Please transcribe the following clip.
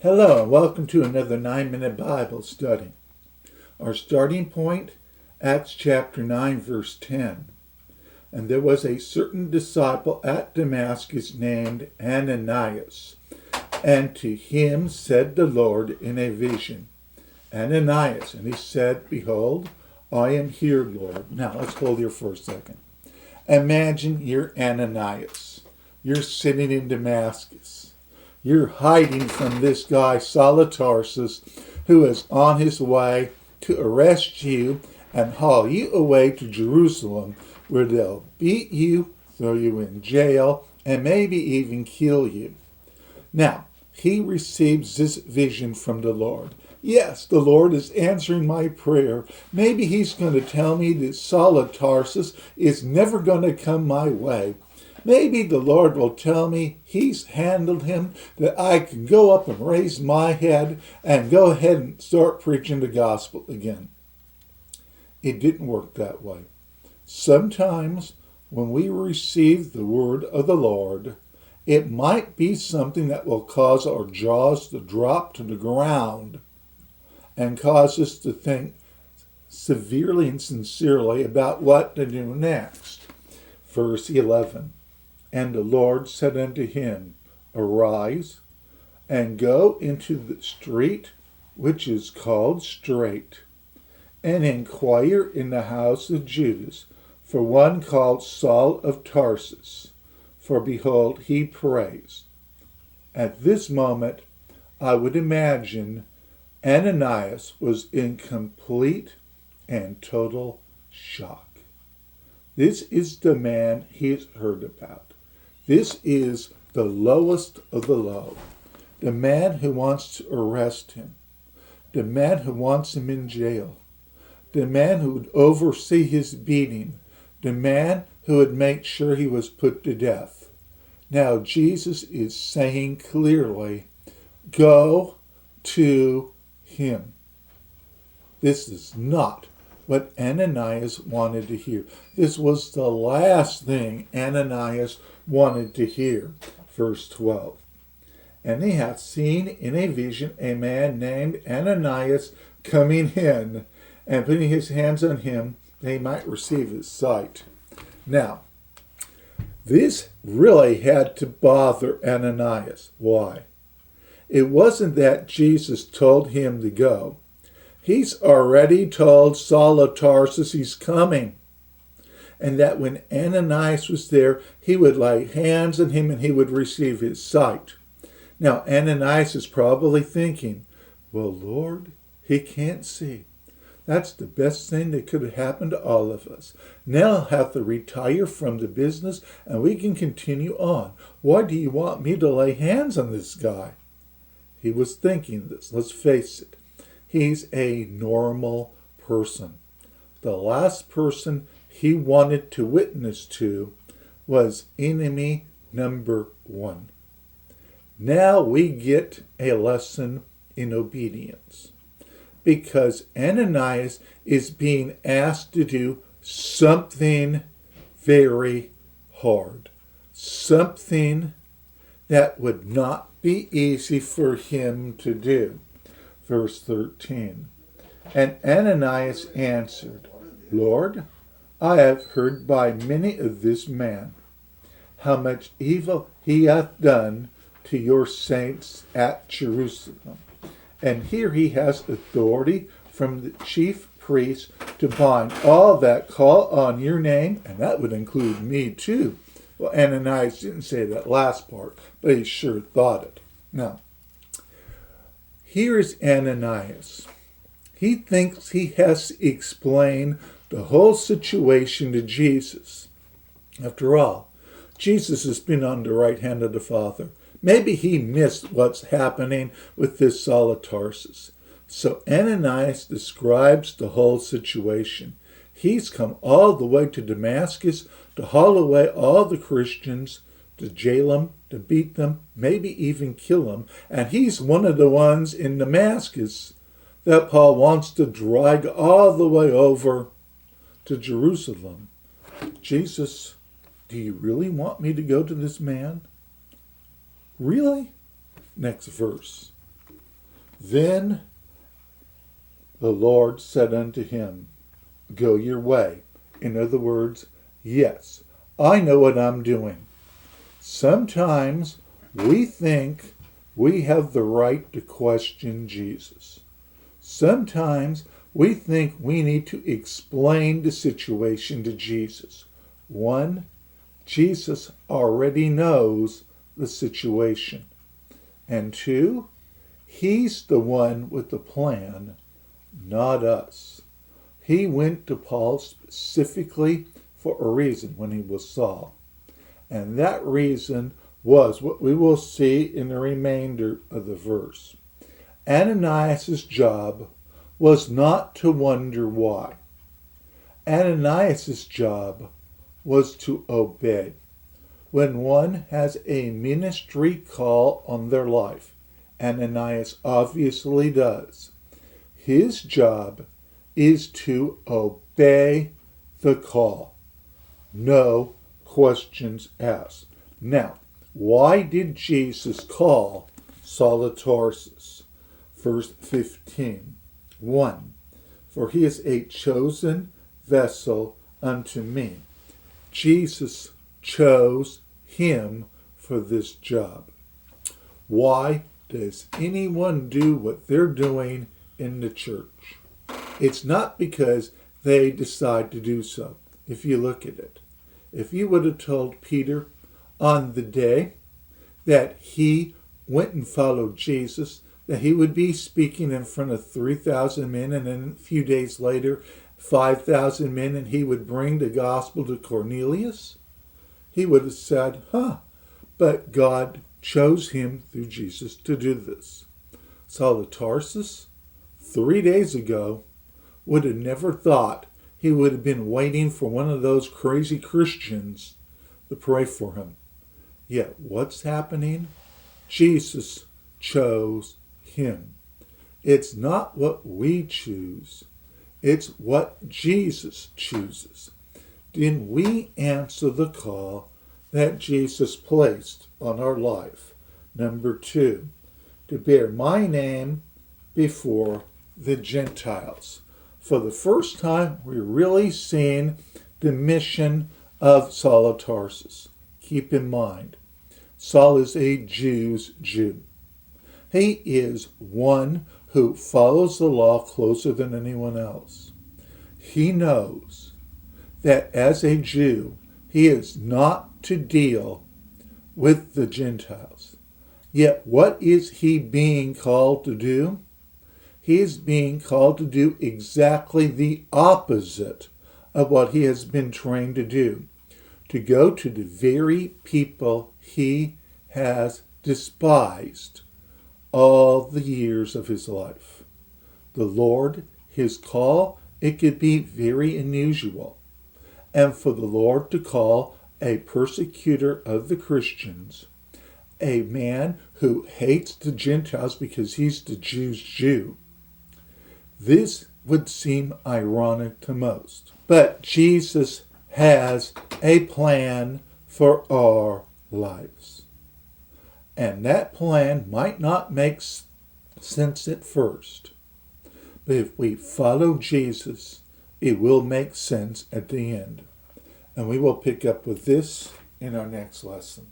Hello and welcome to another 9-minute Bible study. Our starting point, Acts chapter 9 verse 10. And there was a certain disciple at Damascus named Ananias, and to him said the Lord in a vision, Ananias, and he said, Behold, I am here, Lord. Now let's hold here for a second. Imagine you're Ananias. You're sitting in Damascus. You're hiding from this guy, Saul of Tarsus, who is on his way to arrest you and haul you away to Jerusalem, where they'll beat you, throw you in jail, and maybe even kill you. Now, he receives this vision from the Lord. Yes, the Lord is answering my prayer. Maybe he's going to tell me that Saul of Tarsus is never going to come my way. Maybe the Lord will tell me he's handled him, that I can go up and raise my head and go ahead and start preaching the gospel again. It didn't work that way. Sometimes when we receive the word of the Lord, it might be something that will cause our jaws to drop to the ground and cause us to think severely and sincerely about what to do next. Verse 11. And the Lord said unto him, Arise, and go into the street which is called Straight, and inquire in the house of Judas for one called Saul of Tarsus. For behold, he prays. At this moment, I would imagine Ananias was in complete and total shock. This is the man he's heard about. This is the lowest of the low. The man who wants to arrest him. The man who wants him in jail. The man who would oversee his beating. The man who would make sure he was put to death. Now Jesus is saying clearly, go to him. This is not what Ananias wanted to hear. This was the last thing Ananias wanted to hear. Verse 12. And he hath seen in a vision a man named Ananias coming in, and putting his hands on him, that he might receive his sight. Now, this really had to bother Ananias. Why? It wasn't that Jesus told him to go. He's already told Saul of Tarsus he's coming. And that when Ananias was there, he would lay hands on him and he would receive his sight. Now, Ananias is probably thinking, well, Lord, he can't see. That's the best thing that could have happened to all of us. Now I'll have to retire from the business and we can continue on. Why do you want me to lay hands on this guy? He was thinking this. Let's face it. He's a normal person. The last person he wanted to witness to was enemy number one. Now we get a lesson in obedience, because Ananias is being asked to do something very hard, something that would not be easy for him to do. Verse 13. And Ananias answered, Lord, I have heard by many of this man how much evil he hath done to your saints at Jerusalem. And here he has authority from the chief priests to bind all that call on your name, and that would include me too. Well, Ananias didn't say that last part, but he sure thought it. Now, here is Ananias. He thinks he has to explain the whole situation to Jesus. After all, Jesus has been on the right hand of the Father. Maybe he missed what's happening with this Saul of Tarsus. So Ananias describes the whole situation. He's come all the way to Damascus to haul away all the Christians, to jail them, to beat them, maybe even kill them. And he's one of the ones in Damascus that Paul wants to drag all the way over to Jerusalem. Jesus, do you really want me to go to this man? Really? Next verse. Then the Lord said unto him, Go your way. In other words, yes, I know what I'm doing. Sometimes we think we have the right to question Jesus. Sometimes we think we need to explain the situation to Jesus. One, Jesus already knows the situation. And two, he's the one with the plan, not us. He went to Paul specifically for a reason when he was Saul. And that reason was what we will see in the remainder of the verse. Ananias' job was not to wonder why. Ananias' job was to obey. When one has a ministry call on their life, Ananias obviously does, his job is to obey the call. No questions asked. Now, why did Jesus call Saul of Tarsus? Verse 15. 1. For he is a chosen vessel unto me. Jesus chose him for this job. Why does anyone do what they're doing in the church? It's not because they decide to do so. If you look at it, if you would have told Peter on the day that he went and followed Jesus, that he would be speaking in front of 3,000 men, and then a few days later 5,000 men, and he would bring the gospel to Cornelius, he would have said, but God chose him through Jesus to do this. Saul of Tarsus, 3 days ago, would have never thought he would have been waiting for one of those crazy Christians to pray for him. Yet what's happening? Jesus chose him. It's not what we choose. It's what Jesus chooses. Then we answer the call that Jesus placed on our life. Number 2, to bear my name before the Gentiles. For the first time, we're really seeing the mission of Saul of Tarsus. Keep in mind, Saul is a Jew's Jew. He is one who follows the law closer than anyone else. He knows that as a Jew, he is not to deal with the Gentiles. Yet what is he being called to do? He is being called to do exactly the opposite of what he has been trained to do. To go to the very people he has despised all the years of his life. The Lord, his call, it could be very unusual. And for the Lord to call a persecutor of the Christians, a man who hates the Gentiles because he's the Jew's Jew, this would seem ironic to most. But Jesus has a plan for our lives. And that plan might not make sense at first. But if we follow Jesus, it will make sense at the end. And we will pick up with this in our next lesson.